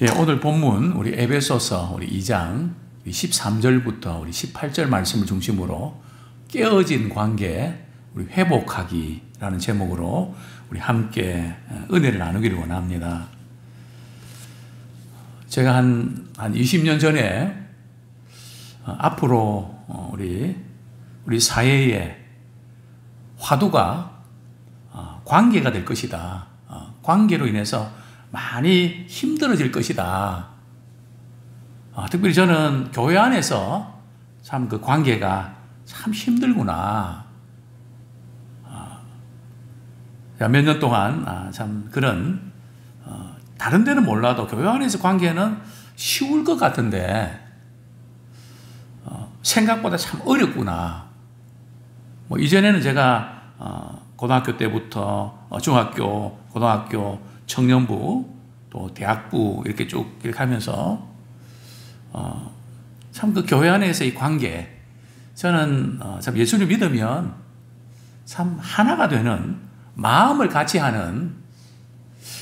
예, 오늘 본문 우리 에베소서 우리 2장 13절부터 우리 18절 말씀을 중심으로 깨어진 관계 우리 회복하기라는 제목으로 우리 함께 은혜를 나누기를 원합니다. 제가 한 20년 전에 앞으로 우리 사회의 화두가 관계가 될 것이다. 관계로 인해서 많이 힘들어질 것이다. 특별히 저는 교회 안에서 참 그 관계가 참 힘들구나. 몇 년 동안 참 그런 다른 데는 몰라도 교회 안에서 관계는 쉬울 것 같은데 생각보다 참 어렵구나. 뭐 이전에는 제가 고등학교 때부터 중학교, 고등학교, 청년부, 또 대학부 이렇게 쭉 이렇게 하면서 참 그 교회 안에서의 관계, 저는 참 예수를 믿으면 참 하나가 되는 마음을 같이 하는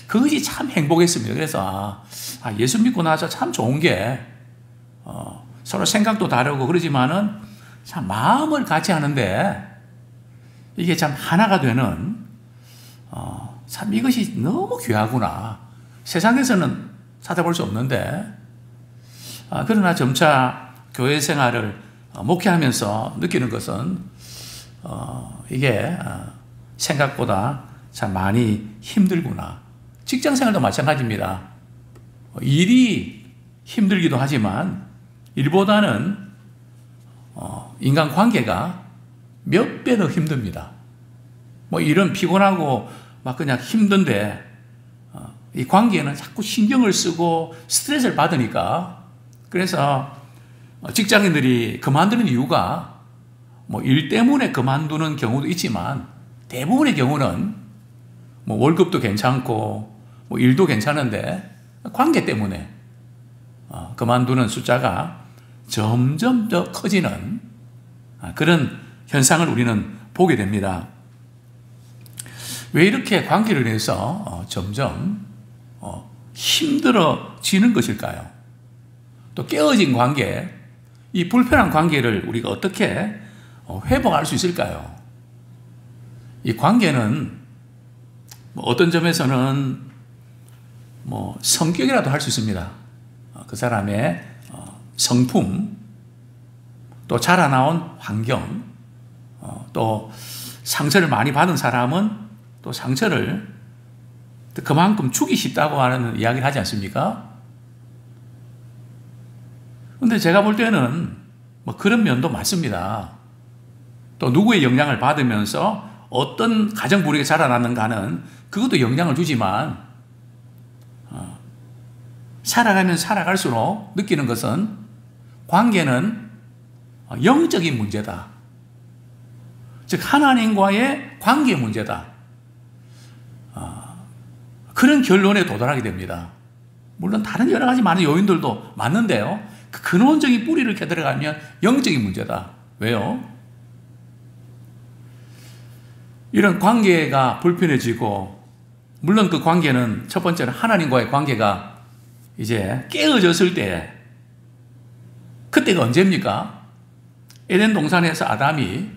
그것이 참 행복했습니다. 그래서 예수 믿고 나서 참 좋은 게 서로 생각도 다르고 그러지만은 참 마음을 같이 하는데 이게 참 하나가 되는 참 이것이 너무 귀하구나. 세상에서는 찾아볼 수 없는데 그러나 점차 교회 생활을 목회하면서 느끼는 것은 이게 생각보다 참 많이 힘들구나. 직장 생활도 마찬가지입니다. 일이 힘들기도 하지만 일보다는 인간관계가 몇 배 더 힘듭니다. 뭐 일은 피곤하고 막 그냥 힘든데 이 관계는 자꾸 신경을 쓰고 스트레스를 받으니까, 그래서 직장인들이 그만두는 이유가 뭐 일 때문에 그만두는 경우도 있지만 대부분의 경우는 뭐 월급도 괜찮고 뭐 일도 괜찮은데 관계 때문에 그만두는 숫자가 점점 더 커지는 그런 현상을 우리는 보게 됩니다. 왜 이렇게 관계를 위해서 점점 힘들어지는 것일까요? 또 깨어진 관계, 이 불편한 관계를 우리가 어떻게 회복할 수 있을까요? 이 관계는 뭐 어떤 점에서는 뭐 성격이라도 할 수 있습니다. 그 사람의 성품, 또 자라나온 환경, 또 상처를 많이 받은 사람은 또 상처를 그만큼 주기 쉽다고 하는 이야기를 하지 않습니까? 근데 제가 볼 때는 뭐 그런 면도 맞습니다. 또 누구의 영향을 받으면서 어떤 가정 분위기가 자라나는가는 그것도 영향을 주지만 살아가면 살아갈수록 느끼는 것은 관계는 영적인 문제다. 즉 하나님과의 관계 문제다. 그런 결론에 도달하게 됩니다. 물론 다른 여러 가지 많은 요인들도 맞는데요, 그 근원적인 뿌리를 이렇게 들어가면 영적인 문제다. 왜요? 이런 관계가 불편해지고, 물론 그 관계는 첫 번째는 하나님과의 관계가 이제 깨어졌을 때, 그때가 언제입니까? 에덴 동산에서 아담이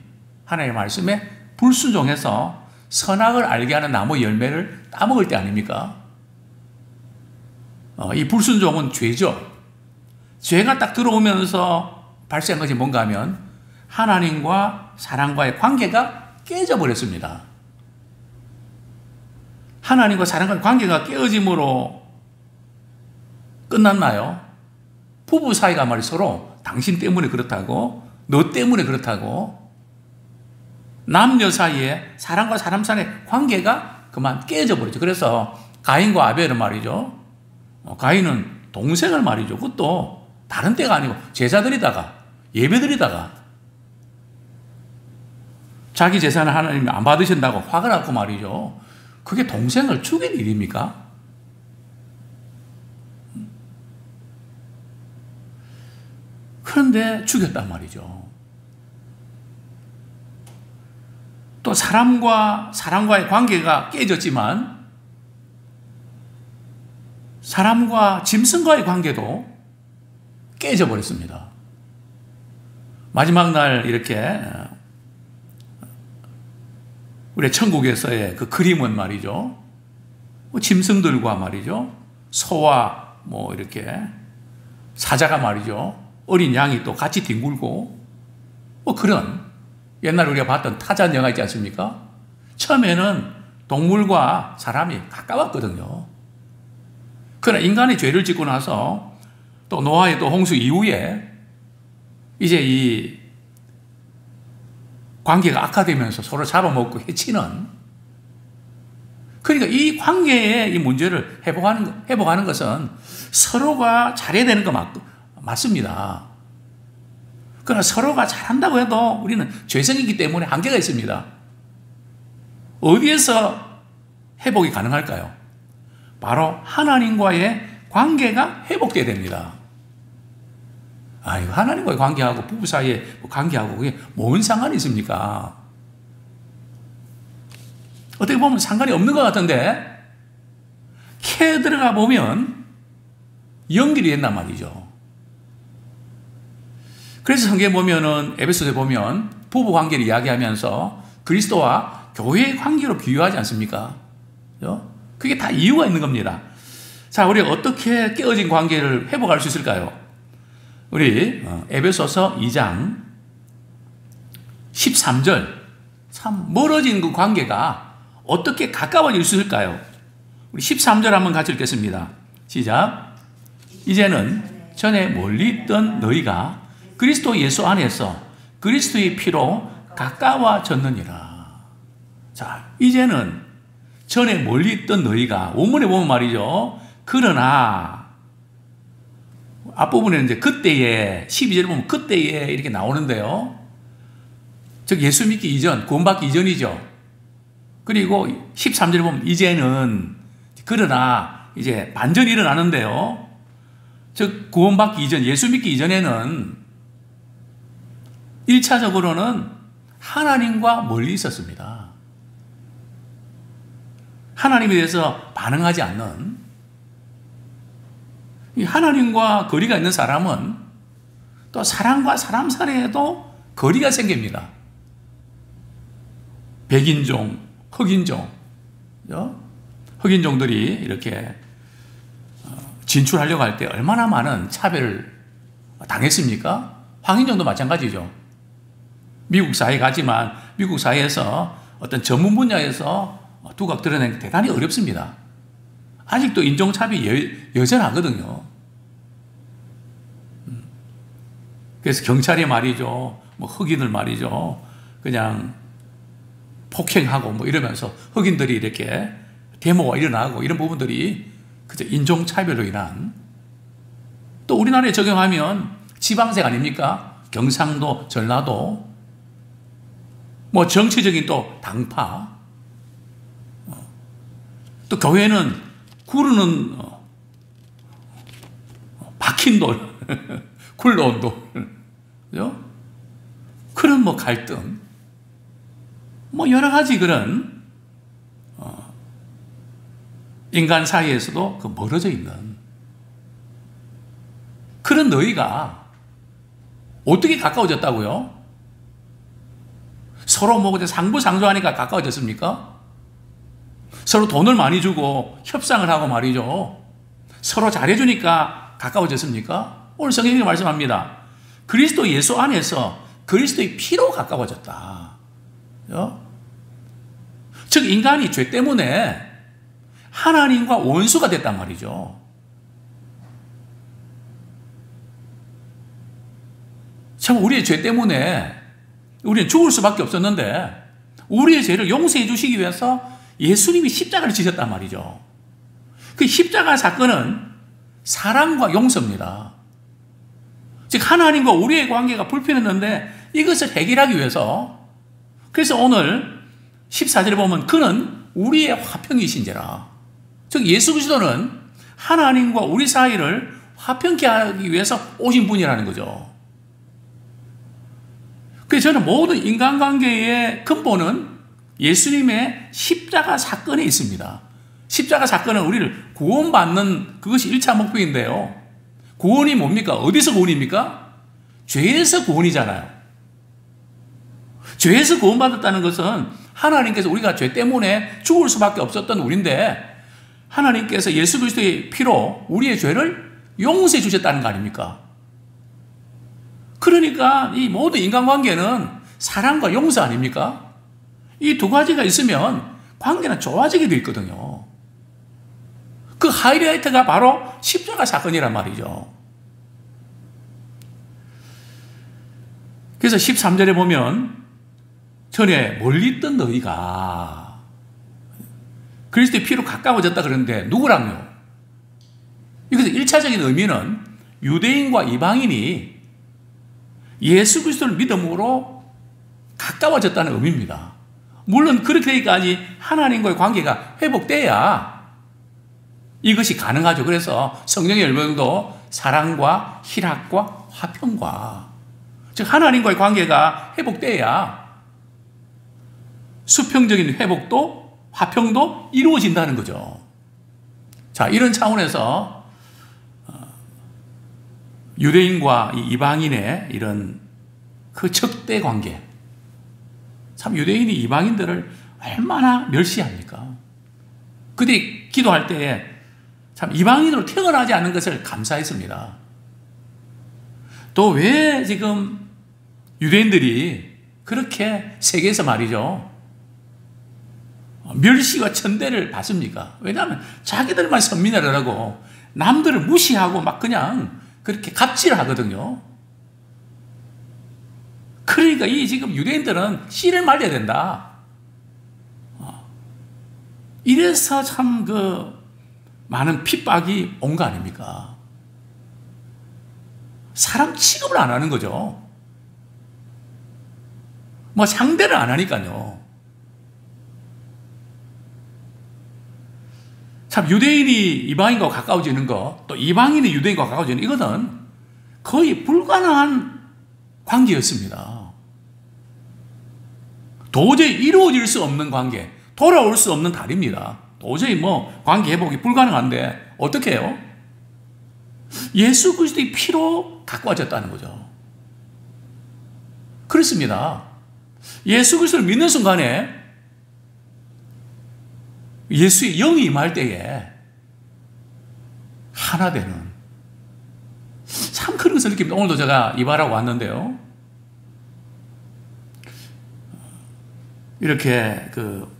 하나님의 말씀에 불순종해서 선악을 알게 하는 나무 열매를 따먹을 때 아닙니까? 이 불순종은 죄죠. 죄가 딱 들어오면서 발생한 것이 뭔가 하면 하나님과 사람과의 관계가 깨져버렸습니다. 하나님과 사람과의 관계가 깨어짐으로 끝났나요? 부부 사이가 말이 서로 당신 때문에 그렇다고, 너 때문에 그렇다고, 남녀 사이에 사람과 사람 사이의 관계가 그만 깨져버렸죠. 그래서 가인과 아벨은 말이죠, 가인은 동생을 말이죠, 그것도 다른 때가 아니고 제사드리다가 예배드리다가 자기 제사는 하나님이 안 받으신다고 화가 났고 말이죠, 그게 동생을 죽일 일입니까? 그런데 죽였단 말이죠. 또 사람과의 관계가 깨졌지만 사람과 짐승과의 관계도 깨져 버렸습니다. 마지막 날 이렇게 우리 천국에서의 그 그림은 말이죠. 짐승들과 말이죠. 소와 이렇게 사자가 말이죠. 어린 양이 또 같이 뒹굴고 그런 옛날 우리가 봤던 타잔 영화 있지 않습니까? 처음에는 동물과 사람이 가까웠거든요. 그러나 인간이 죄를 짓고 나서 또 노아의 또 홍수 이후에 이제 이 관계가 악화되면서 서로 잡아먹고 해치는, 그러니까 이 관계의 이 문제를 회복하는 것은 서로가 잘해야 되는 거 맞습니다. 그러나 서로가 잘한다고 해도 우리는 죄성이기 때문에 한계가 있습니다. 어디에서 회복이 가능할까요? 바로 하나님과의 관계가 회복돼야 됩니다. 이거 하나님과의 관계하고 부부 사이의 관계하고 그게 뭔 상관이 있습니까? 어떻게 보면 상관이 없는 것 같은데 캐 들어가 보면 연결이 된단 말이죠. 그래서 성경에 보면은 에베소서에 보면 부부 관계를 이야기하면서 그리스도와 교회의 관계로 비유하지 않습니까? 그게 다 이유가 있는 겁니다. 자, 우리가 어떻게 깨어진 관계를 회복할 수 있을까요? 우리 에베소서 2장 13절, 참 멀어진 그 관계가 어떻게 가까워질 수 있을까요? 우리 13절 한번 같이 읽겠습니다. 시작. 이제는 전에 멀리 있던 너희가 그리스도 예수 안에서 그리스도의 피로 가까워졌느니라. 자, 이제는 전에 멀리 있던 너희가, 원문에 보면 말이죠. 그러나, 앞부분에는 이제 그때에, 12절에 보면 그때에 이렇게 나오는데요. 즉, 예수 믿기 이전, 구원받기 이전이죠. 그리고 13절에 보면 이제는, 그러나, 이제 반전이 일어나는데요. 즉, 구원받기 이전, 예수 믿기 이전에는 1차적으로는 하나님과 멀리 있었습니다. 하나님에 대해서 반응하지 않는, 하나님과 거리가 있는 사람은 또 사람과 사람 사이에도 거리가 생깁니다. 백인종, 흑인종, 흑인종들이 이렇게 진출하려고 할 때 얼마나 많은 차별을 당했습니까? 황인종도 마찬가지죠. 미국 사회에 가지만 미국 사회에서 어떤 전문 분야에서 두각 드러내는 게 대단히 어렵습니다. 아직도 인종차별이 여전하거든요. 그래서 경찰이 말이죠, 흑인을 말이죠, 그냥 폭행하고 이러면서 흑인들이 이렇게 데모가 일어나고 이런 부분들이 그저 인종차별로 인한, 또 우리나라에 적용하면 지방색 아닙니까? 경상도, 전라도, 정치적인 또 당파, 또 교회는 구르는 박힌 돌, 굴러온 돌, 그죠? 그런 갈등, 여러 가지 그런 인간 사이에서도 그 멀어져 있는 그런 너희가 어떻게 가까워졌다고요? 서로 상부상조하니까 가까워졌습니까? 서로 돈을 많이 주고 협상을 하고 말이죠. 서로 잘해주니까 가까워졌습니까? 오늘 성경이 말씀합니다. 그리스도 예수 안에서 그리스도의 피로 가까워졌다. 즉 인간이 죄 때문에 하나님과 원수가 됐단 말이죠. 참 우리의 죄 때문에 우리는 죽을 수밖에 없었는데 우리의 죄를 용서해 주시기 위해서 예수님이 십자가를 지셨단 말이죠. 그 십자가 사건은 사랑과 용서입니다. 즉 하나님과 우리의 관계가 불편했는데 이것을 해결하기 위해서, 그래서 오늘 14절에 보면 그는 우리의 화평이신지라. 즉 예수 그리스도는 하나님과 우리 사이를 화평케 하기 위해서 오신 분이라는 거죠. 그래서 저는 모든 인간관계의 근본은 예수님의 십자가 사건에 있습니다. 십자가 사건은 우리를 구원받는 그것이 1차 목표인데요. 구원이 뭡니까? 어디서 구원입니까? 죄에서 구원이잖아요. 죄에서 구원받았다는 것은 하나님께서 우리가 죄 때문에 죽을 수밖에 없었던 우리인데 하나님께서 예수 그리스도의 피로 우리의 죄를 용서해 주셨다는 거 아닙니까? 그러니까 이 모든 인간관계는 사랑과 용서 아닙니까? 이 두 가지가 있으면 관계는 좋아지게 돼 있거든요. 그 하이라이트가 바로 십자가 사건이란 말이죠. 그래서 13절에 보면 전에 멀리 있던 너희가 그리스도의 피로 가까워졌다 그러는데 누구랑요? 이것의 1차적인 의미는 유대인과 이방인이 예수 그리스도를 믿음으로 가까워졌다는 의미입니다. 물론 그렇게 되기까지 하나님과의 관계가 회복돼야 이것이 가능하죠. 그래서 성령의 열매도 사랑과 희락과 화평과 즉 하나님과의 관계가 회복돼야 수평적인 회복도 화평도 이루어진다는 거죠. 자, 이런 차원에서 유대인과 이방인의 이런 그 적대 관계, 참 유대인이 이방인들을 얼마나 멸시합니까? 그들이 기도할 때에 참 이방인으로 태어나지 않는 것을 감사했습니다. 또 왜 지금 유대인들이 그렇게 세계에서 말이죠 멸시와 천대를 받습니까? 왜냐하면 자기들만 선민회를 하고 남들을 무시하고 막 그냥 그렇게 갑질을 하거든요. 그러니까 이 지금 유대인들은 씨를 말려야 된다. 이래서 참 그 많은 핍박이 온 거 아닙니까? 사람 취급을 안 하는 거죠. 뭐 상대를 안 하니까요. 참 유대인이 이방인과 가까워지는 것, 또 이방인이 유대인과 가까워지는 이거는 거의 불가능한 관계였습니다. 도저히 이루어질 수 없는 관계, 돌아올 수 없는 달입니다. 도저히 뭐 관계 회복이 불가능한데 어떻게 해요? 예수 그리스도의 피로 가까워졌다는 거죠. 그렇습니다. 예수 그리스도를 믿는 순간에 예수의 영이 임할 때에 하나 되는 참 그런 것을 느낍니다. 오늘도 제가 이발하고 왔는데요. 이렇게 그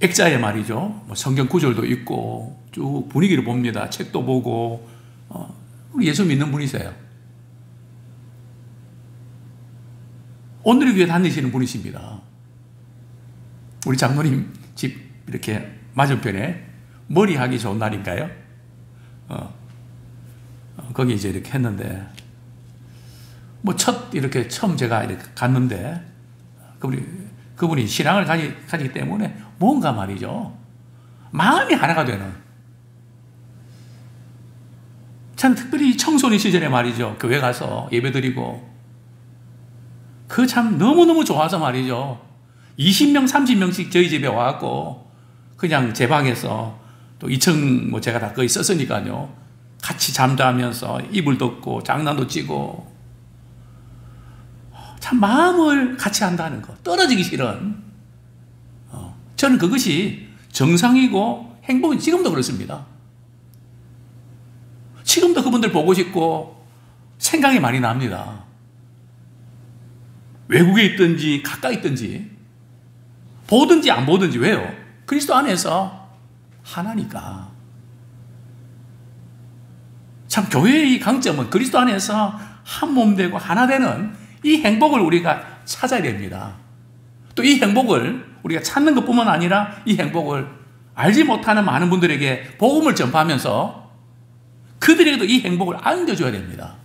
액자에 말이죠. 뭐 성경 구절도 있고 쭉 분위기를 봅니다. 책도 보고 우리 예수 믿는 분이세요. 오늘의 교회 다니시는 분이십니다. 우리 장로님 집 이렇게 맞은편에 머리 하기 좋은 날인가요? 거기 이제 이렇게 했는데 뭐 이렇게 처음 제가 이렇게 갔는데 그분이 신앙을 가지기 때문에 뭔가 말이죠. 마음이 하나가 되는. 참 특별히 청소년 시절에 말이죠. 교회 가서 예배드리고 그 참 너무너무 좋아서 말이죠. 20명, 30명씩 저희 집에 와갖고 그냥 제 방에서 또 2층 뭐 제가 다 거의 썼으니까요. 같이 잠자면서 이불 덮고 장난도 치고 참 마음을 같이 한다는 거. 떨어지기 싫은. 저는 그것이 정상이고 행복은 지금도 그렇습니다. 지금도 그분들 보고 싶고 생각이 많이 납니다. 외국에 있든지 가까이 있든지 보든지 안 보든지. 왜요? 그리스도 안에서 하나니까. 참 교회의 강점은 그리스도 안에서 한 몸 되고 하나 되는 이 행복을 우리가 찾아야 됩니다. 또 이 행복을 우리가 찾는 것뿐만 아니라 이 행복을 알지 못하는 많은 분들에게 복음을 전파하면서 그들에게도 이 행복을 안겨줘야 됩니다.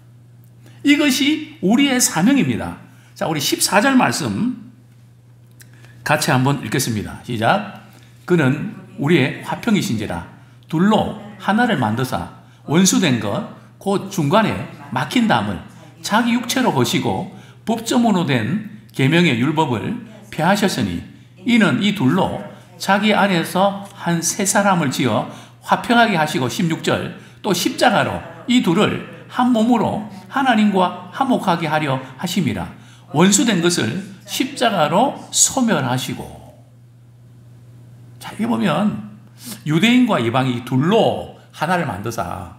이것이 우리의 사명입니다. 자, 우리 14절 말씀 같이 한번 읽겠습니다. 시작. 그는 우리의 화평이신지라 둘로 하나를 만드사 원수된 것 곧 중간에 막힌 담을 자기 육체로 거시고 법조문으로 된 계명의 율법을 폐하셨으니 이는 이 둘로 자기 안에서 한 세 사람을 지어 화평하게 하시고 16절 또 십자가로 이 둘을 한 몸으로 하나님과 화목하게 하려 하심이라. 원수된 것을 십자가로 소멸하시고. 자, 이게 보면 유대인과 이방이 둘로 하나를 만드사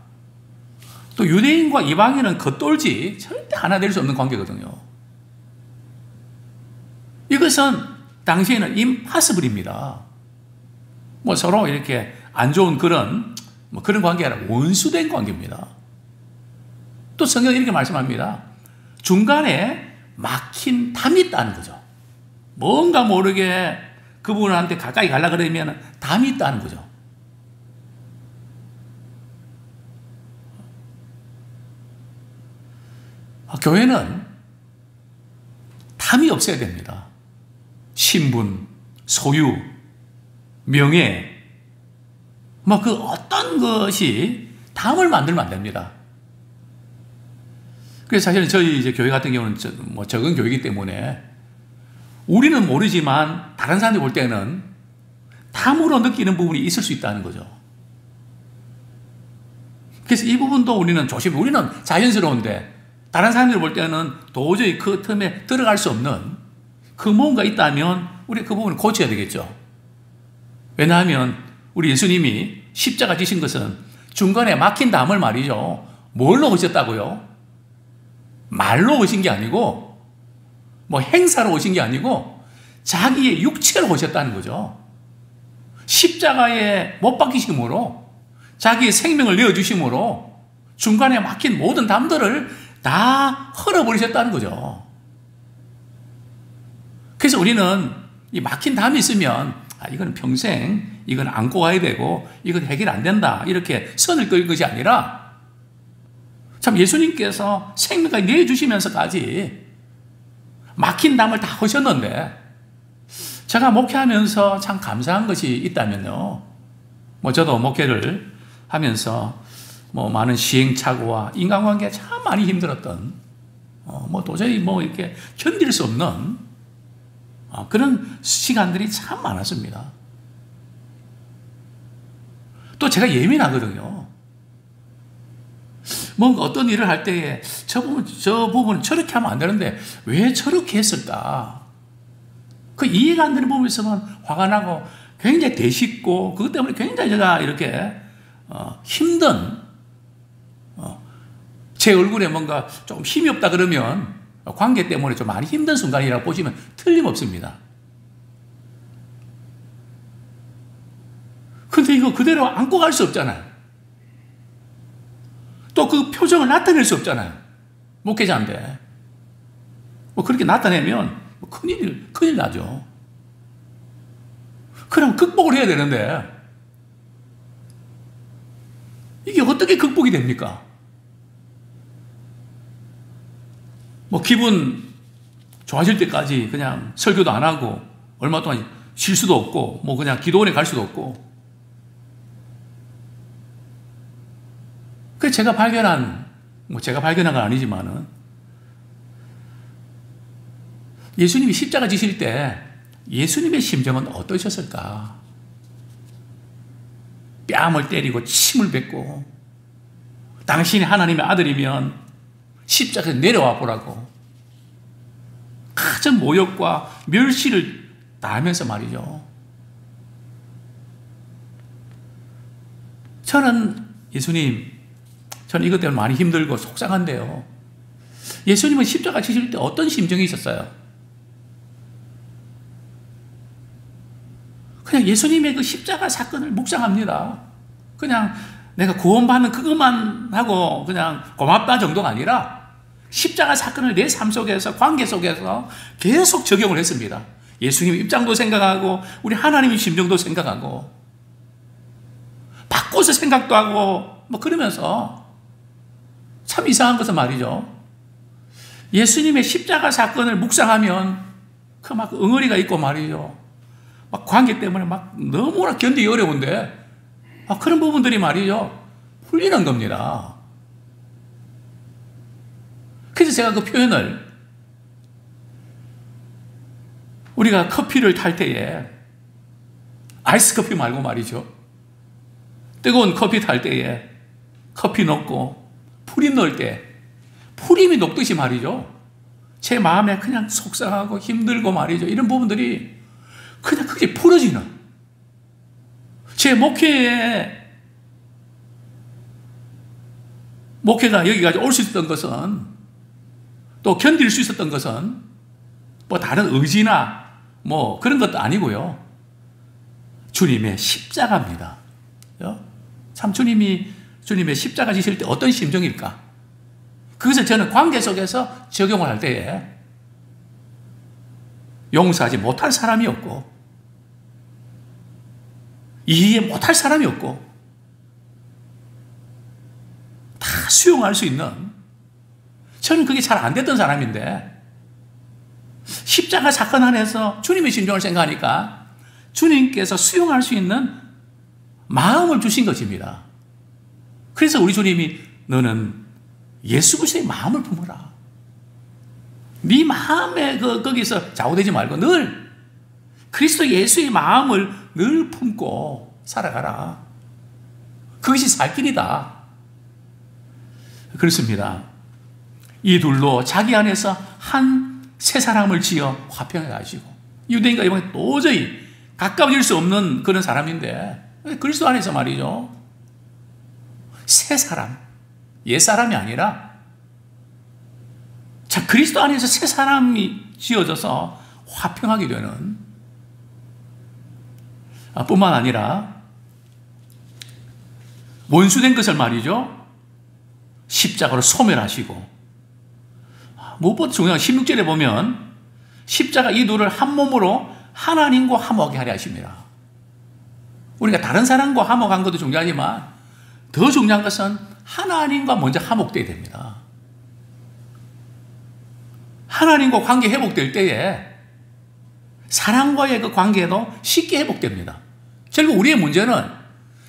또 유대인과 이방인은 겉돌지 절대 하나 될 수 없는 관계거든요. 이것은 당시에는 임파서블입니다. 뭐 서로 이렇게 안 좋은 그런 관계가 아니라 원수된 관계입니다. 또 성경이 이렇게 말씀합니다. 중간에 막힌 담이 있다는 거죠. 뭔가 모르게 그분한테 가까이 가려고 그러면 담이 있다는 거죠. 교회는 담이 없어야 됩니다. 신분, 소유, 명예, 그 어떤 것이 담을 만들면 안 됩니다. 그래서 사실은 저희 이제 교회 같은 경우는 적은 교회이기 때문에 우리는 모르지만 다른 사람들이 볼 때는 담으로 느끼는 부분이 있을 수 있다는 거죠. 그래서 이 부분도 우리는 우리는 자연스러운데 다른 사람들이 볼 때는 도저히 그 틈에 들어갈 수 없는 그 뭔가 있다면 우리 그 부분을 고쳐야 되겠죠. 왜냐하면 우리 예수님이 십자가 지신 것은 중간에 막힌 담을 말이죠. 뭘로 오셨다고요? 말로 오신 게 아니고 행사로 오신 게 아니고 자기의 육체로 오셨다는 거죠. 십자가에 못 박히심으로 자기의 생명을 내어주심으로 중간에 막힌 모든 담들을 다 헐어버리셨다는 거죠. 그래서 우리는 이 막힌 담이 있으면 이건 평생 이건 안고 가야 되고 이건 해결 안 된다 이렇게 선을 그을 것이 아니라 참 예수님께서 생명까지 내주시면서까지 막힌 담을 다 하셨는데 제가 목회하면서 참 감사한 것이 있다면요. 저도 목회를 하면서 많은 시행착오와 인간관계가 참 많이 힘들었던 도저히 이렇게 견딜 수 없는 그런 시간들이 참 많았습니다. 또 제가 예민하거든요. 뭔가 어떤 일을 할 때에 저 부분은 저렇게 하면 안 되는데 왜 저렇게 했을까? 그 이해가 안 되는 부분이 있으면 화가 나고 굉장히 대식고 그것 때문에 굉장히 제가 이렇게 힘든 제 얼굴에 뭔가 좀 힘이 없다 그러면 관계 때문에 좀 많이 힘든 순간이라고 보시면 틀림없습니다. 근데 이거 그대로 안고 갈 수 없잖아요. 또 그 표정을 나타낼 수 없잖아요. 목회자인데. 그렇게 나타내면 큰일 나죠. 그럼 극복을 해야 되는데 이게 어떻게 극복이 됩니까? 기분 좋아질 때까지 그냥 설교도 안 하고 얼마 동안 쉴 수도 없고 그냥 기도원에 갈 수도 없고. 그래서 제가 발견한 건 아니지만은 예수님이 십자가 지실 때 예수님의 심정은 어떠셨을까? 뺨을 때리고 침을 뱉고 당신이 하나님의 아들이면 십자가에 내려와 보라고 가진 모욕과 멸시를 당하면서 말이죠. 저는 이것 때문에 많이 힘들고 속상한데요. 예수님은 십자가 지실 때 어떤 심정이 있었어요? 그냥 예수님의 그 십자가 사건을 묵상합니다. 그냥 내가 구원받는 그것만 하고 그냥 고맙다 정도가 아니라 십자가 사건을 내 삶 속에서 관계 속에서 계속 적용을 했습니다. 예수님 입장도 생각하고 우리 하나님의 심정도 생각하고 바꿔서 생각도 하고 그러면서 참 이상한 것은 말이죠. 예수님의 십자가 사건을 묵상하면 막 응어리가 있고 말이죠. 막 관계 때문에 막 너무나 견디기 어려운데 그런 부분들이 말이죠. 풀리는 겁니다. 그래서 제가 그 표현을 우리가 커피를 탈 때에 아이스 커피 말고 말이죠. 뜨거운 커피 탈 때에 커피 넣고 프림 넣을 때 프림이 녹듯이 말이죠. 제 마음에 그냥 속상하고 힘들고 말이죠. 이런 부분들이 그냥 그게 풀어지는 제 목회가 여기까지 올 수 있었던 것은 또 견딜 수 있었던 것은 뭐 다른 의지나 뭐 그런 것도 아니고요. 주님의 십자가입니다. 참 주님의 십자가 지실 때 어떤 심정일까? 그것을 저는 관계 속에서 적용을 할 때에 용서하지 못할 사람이 없고 이해 못할 사람이 없고 다 수용할 수 있는 저는 그게 잘 안 됐던 사람인데 십자가 사건 안에서 주님의 심정을 생각하니까 주님께서 수용할 수 있는 마음을 주신 것입니다. 그래서 우리 주님이 너는 예수 그리스도의 마음을 품어라. 네 마음에 거기서 좌우되지 말고 늘 그리스도 예수의 마음을 늘 품고 살아가라. 그것이 살 길이다. 그렇습니다. 이 둘로 자기 안에서 한 새 사람을 지어 화평해 가지고 유대인과 이방인 도저히 가까워질 수 없는 그런 사람인데 그리스도 안에서 말이죠. 새 사람, 옛 사람이 아니라 자 그리스도 안에서 새 사람이 지어져서 화평하게 되는 뿐만 아니라 원수된 것을 말이죠. 십자가로 소멸하시고 무엇보다 중요한 16절에 보면 십자가 이 둘을 한 몸으로 하나님과 화목하게 하려 하십니다. 우리가 다른 사람과 화목한 것도 중요하지만 더 중요한 것은 하나님과 먼저 화목되어야 됩니다. 하나님과 관계 회복될 때에 사람과의 그 관계도 쉽게 회복됩니다. 결국 우리의 문제는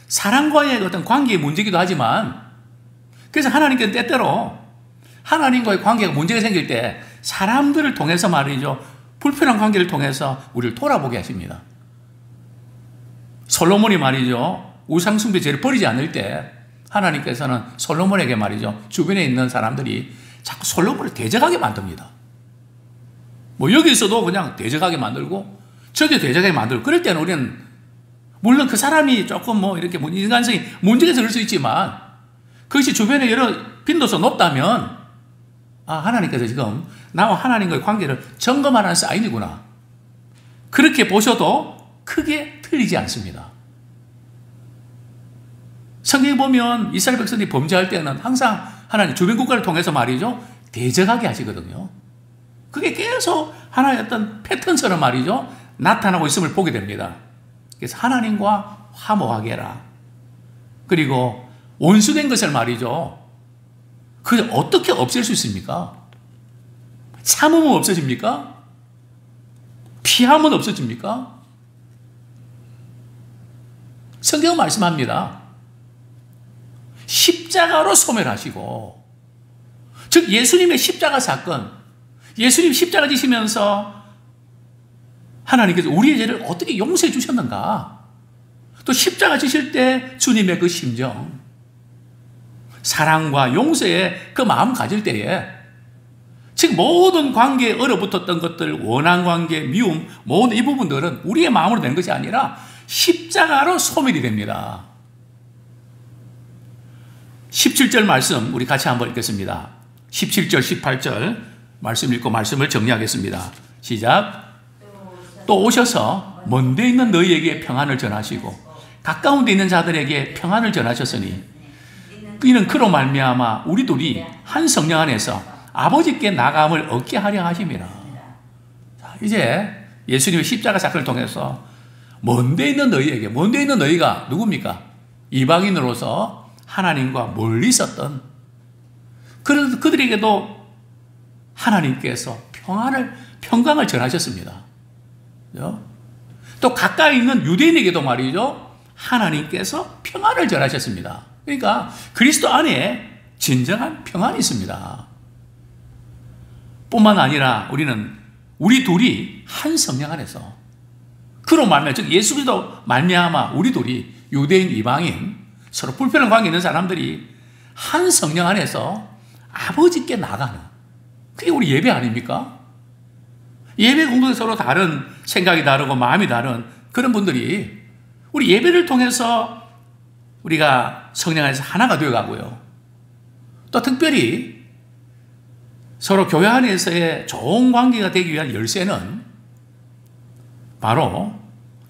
사람과의 어떤 관계의 문제이기도 하지만 그래서 하나님께서 때때로 하나님과의 관계가 문제가 생길 때 사람들을 통해서 말이죠. 불편한 관계를 통해서 우리를 돌아보게 하십니다. 솔로몬이 말이죠. 우상숭배 죄를 버리지 않을 때 하나님께서는 솔로몬에게 말이죠. 주변에 있는 사람들이 자꾸 솔로몬을 대적하게 만듭니다. 뭐 여기서도 그냥 대적하게 만들고 저기 대적하게 만들고 그럴 때는 우리는 물론 그 사람이 조금 뭐 이렇게 인간성이 문제가 있을 수 있지만 그것이 주변에 여러 빈도수 높다면 하나님께서 지금 나와 하나님과의 관계를 점검하는 사인이구나. 그렇게 보셔도 크게 틀리지 않습니다. 성경에 보면 이스라엘 백성들이 범죄할 때는 항상 하나님 주변 국가를 통해서 말이죠. 대적하게 하시거든요. 그게 계속 하나의 어떤 패턴처럼 말이죠. 나타나고 있음을 보게 됩니다. 그래서 하나님과 화목하게 해라. 그리고 원수된 것을 말이죠. 그걸 어떻게 없앨 수 있습니까? 참으면 없어집니까? 피하면 없어집니까? 성경은 말씀합니다. 십자가로 소멸하시고 즉 예수님의 십자가 사건 예수님 십자가 지시면서 하나님께서 우리의 죄를 어떻게 용서해 주셨는가 또 십자가 지실 때 주님의 그 심정 사랑과 용서의 그 마음 가질 때에 즉 모든 관계에 얼어붙었던 것들 원한 관계, 미움 모든 이 부분들은 우리의 마음으로 된 것이 아니라 십자가로 소멸이 됩니다. 17절 말씀 우리 같이 한번 읽겠습니다. 17절 18절 말씀 읽고 말씀을 정리하겠습니다. 시작. 또 오셔서 먼데 있는 너희에게 평안을 전하시고 가까운 데 있는 자들에게 평안을 전하셨으니 이는 그로 말미암아 우리 둘이 한 성령 안에서 아버지께 나감을 얻게 하려 하심이라. 자, 이제 예수님의 십자가 사건을 통해서 먼데 있는 너희에게 먼데 있는 너희가 누굽니까? 이방인으로서 하나님과 멀리 있었던 그들에게도 하나님께서 평강을 전하셨습니다. 또 가까이 있는 유대인에게도 말이죠. 하나님께서 평안을 전하셨습니다. 그러니까 그리스도 안에 진정한 평안이 있습니다. 뿐만 아니라 우리 둘이 한 성령 안에서 그로 말미암아 즉 예수 그리스도 말미암아 우리들이 유대인 이방인 서로 불편한 관계 있는 사람들이 한 성령 안에서 아버지께 나가는 그게 우리 예배 아닙니까? 예배 공동체 서로 다른 생각이 다르고 마음이 다른 그런 분들이 우리 예배를 통해서 우리가 성령 안에서 하나가 되어가고요. 또 특별히 서로 교회 안에서의 좋은 관계가 되기 위한 열쇠는 바로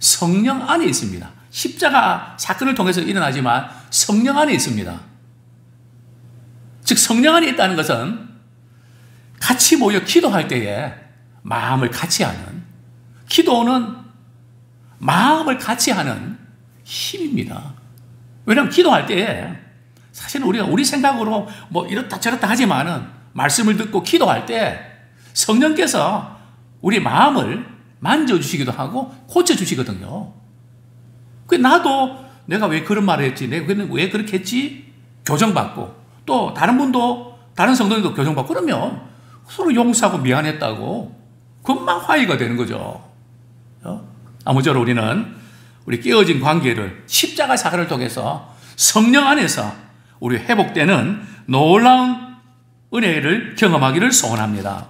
성령 안에 있습니다. 십자가 사건을 통해서 일어나지만 성령 안에 있습니다. 즉 성령 안에 있다는 것은 같이 모여 기도할 때에 마음을 같이 하는, 기도는 마음을 같이 하는 힘입니다. 왜냐하면 기도할 때에 사실은 우리가 우리 생각으로 뭐 이렇다 저렇다 하지만은 말씀을 듣고 기도할 때 성령께서 우리 마음을 만져주시기도 하고 고쳐주시거든요. 나도 내가 왜 그런 말을 했지? 내가 왜 그렇게 했지? 교정받고 또 다른 분도 다른 성도님도 교정받고 그러면 서로 용서하고 미안했다고 금방 화해가 되는 거죠. 아무쪼록 우리는 우리 깨어진 관계를 십자가 사건을 통해서 성령 안에서 우리 회복되는 놀라운 은혜를 경험하기를 소원합니다.